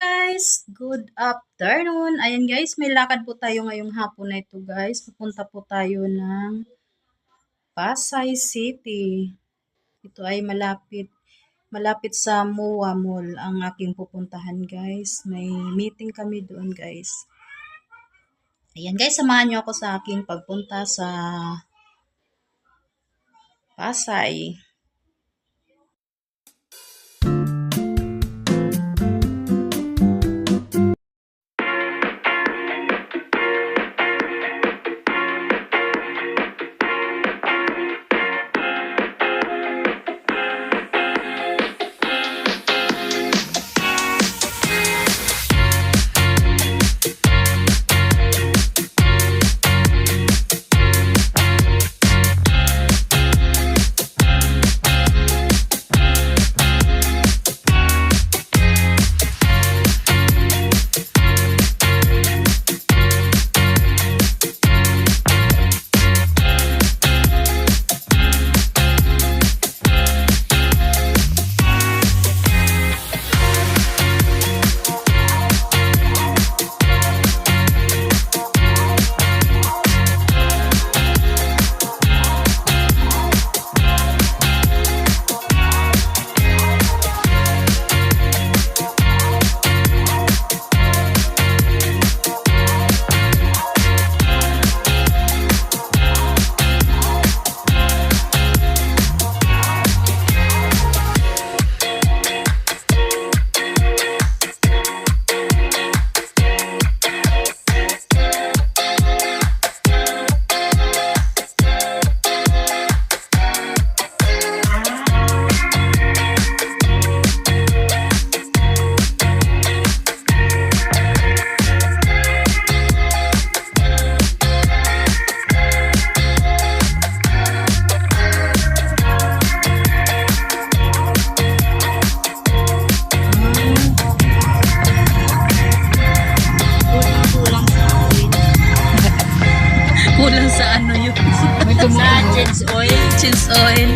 Guys, good afternoon. Ayan guys, may lakad po tayo ngayong hapon na ito guys. Pupunta po tayo ng Pasay City. Ito ay malapit sa MOA Mall ang aking pupuntahan guys. May meeting kami doon guys. Ayan guys, samahan niyo ako sa aking pagpunta sa Pasay. Kulang sa ano yun? Sa cheese oil. Cheese oil.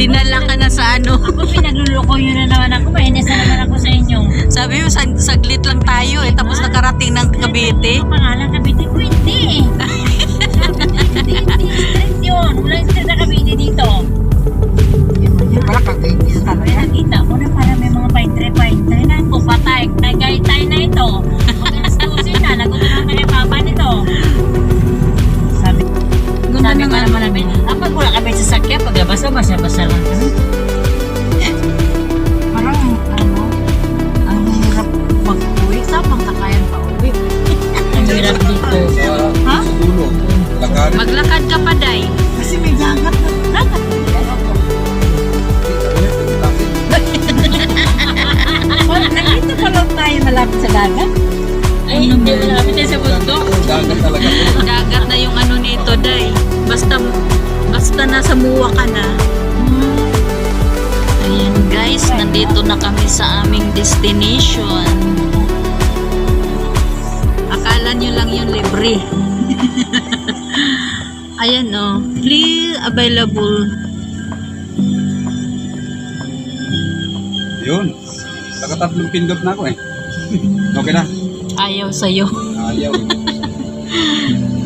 Dinala ka na sa ano. Ako pinagluloko yun na naman ako. Mainis na naman ako sa inyo. Sabi mo, saglit lang tayo eh. Tapos nakarating ng Cavite. Ang pangalan Cavite ko hindi. Hindi street yun. Wala street na Cavite dito. Para Cavite sa Kaya nakita mo na para may mga paintre na. Kung patay, tagaytay na ito. Pag astusin na, nagulo na kay papa nito. Sabi ko naman namin, pag wala kami sa sakya, paglabas na basa-basa lang kami. parang ano, ang hirap mag-uwi. Saan pang kakayan pa uwi? Ang hirap dito. Ha? Maglakad ka pa, Day. Kasi may dagat na. Dagat na. Nandito pa lang tayo malapit sa dagat. Ay, hindi malapit na sa bundok. Dagat talaga. Dagat na yung ano nito, Day. Basta nasa MOA ka na. Ayan guys, nandito na kami sa aming destination. Akala nyo lang yung libre. Ayan o, free available Yun. Nakatatlong pindot na ako eh. Okay na. Ayaw sa'yo. Ayaw.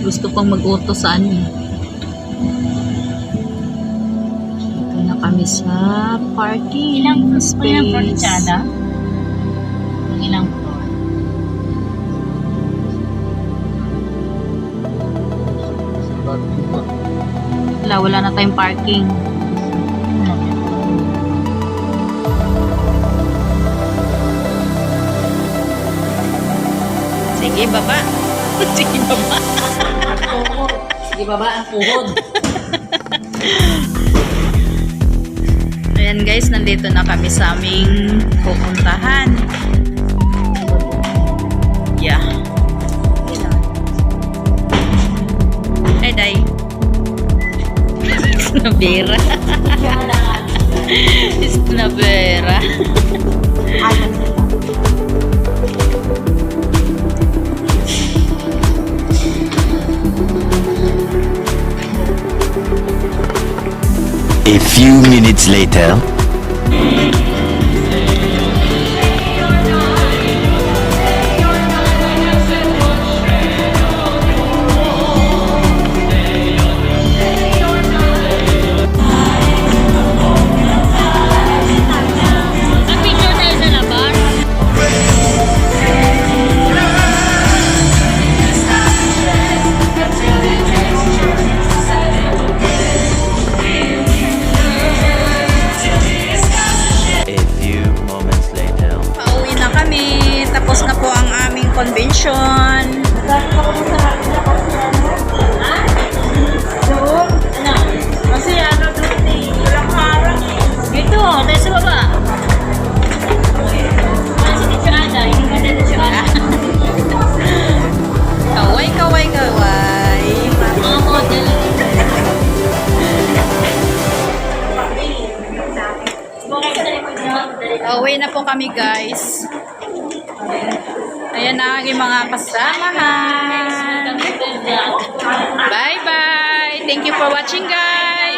Gusto pang mag-utos sa ano. Ito na kami sa parking Ilang space. porchada? Ilang floor? Wala na tayong parking. Sige, baba. Sige, baba. Sige, baba ang puhod. Ayan guys, nandito na kami sa aming pupuntahan. Yeah. Hey, day. Snabera. Snabera. A few minutes later. Nag-picture tayo sa labas. A few moments later. Pauwi na kami. Tapos na po ang aming convention. Doon? Ano? Kasi ano doon eh. Walang harang eh. Dito, tayo sa baba. Ano si Teacher Ada? Hindi ka na Teacher Ada. Kaway, kaway, kaway. Mga model. Pauwi na po kami guys. Ayan na ang aking mga kasamahan. Bye-bye. Thank you for watching guys.